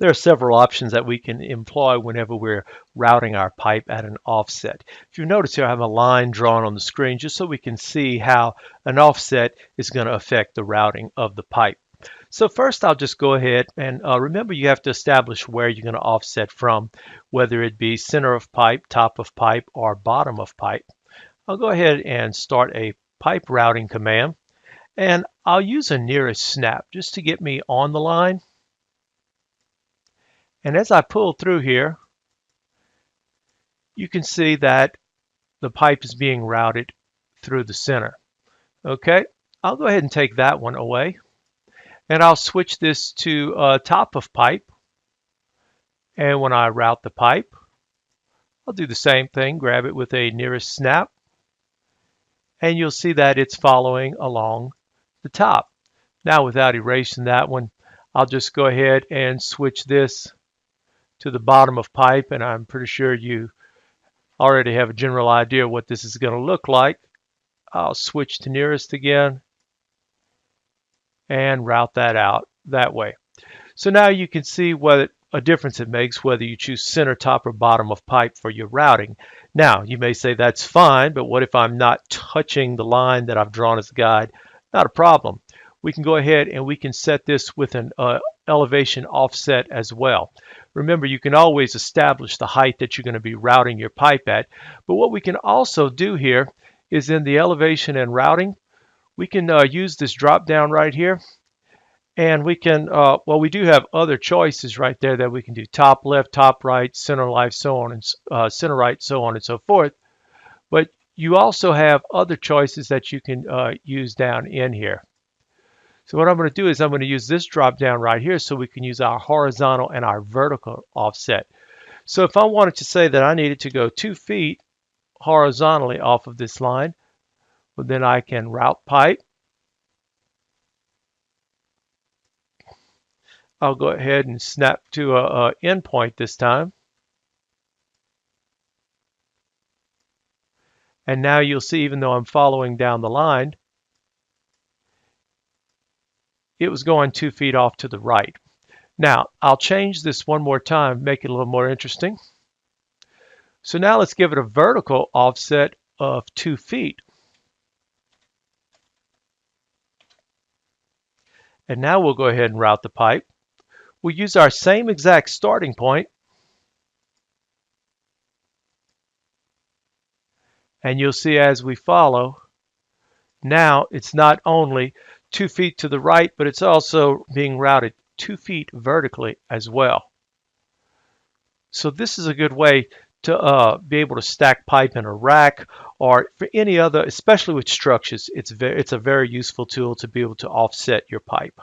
There are several options that we can employ whenever we're routing our pipe at an offset. If you notice here, I have a line drawn on the screen just so we can see how an offset is going to affect the routing of the pipe. So first I'll just go ahead and remember you have to establish where you're going to offset from, whether it be center of pipe, top of pipe, or bottom of pipe. I'll go ahead and start a pipe routing command, and I'll use a nearest snap just to get me on the line. And as I pull through here, you can see that the pipe is being routed through the center. Okay, I'll go ahead and take that one away. And I'll switch this to top of pipe. And when I route the pipe, I'll do the same thing, grab it with a nearest snap. And you'll see that it's following along the top. Now without erasing that one, I'll just go ahead and switch this to the bottom of pipe, and I'm pretty sure you already have a general idea what this is going to look like. I'll switch to nearest again and route that out that way. So now you can see what a difference it makes whether you choose center, top, or bottom of pipe for your routing. Now you may say that's fine, but what if I'm not touching the line that I've drawn as a guide? Not a problem. We can go ahead and we can set this with an elevation offset as well. Remember, you can always establish the height that you're going to be routing your pipe at, but what we can also do here is in the elevation and routing, we can use this drop down right here, and we can, well, we do have other choices right there that we can do: top left, top right, center left, so on, and center right, so on and so forth. But you also have other choices that you can use down in here. So what I'm going to do is I'm going to use this drop down right here so we can use our horizontal and our vertical offset. So if I wanted to say that I needed to go 2 feet horizontally off of this line, well, then I can route pipe. I'll go ahead and snap to a endpoint this time. And now you'll see, even though I'm following down the line, it was going 2 feet off to the right. Now, I'll change this one more time, make it a little more interesting. So now let's give it a vertical offset of 2 feet. And now we'll go ahead and route the pipe. We'll use our same exact starting point. And you'll see as we follow, now it's not only 2 feet to the right, but it's also being routed 2 feet vertically as well. So this is a good way to be able to stack pipe in a rack, or for any other, especially with structures, it's a very useful tool to be able to offset your pipe.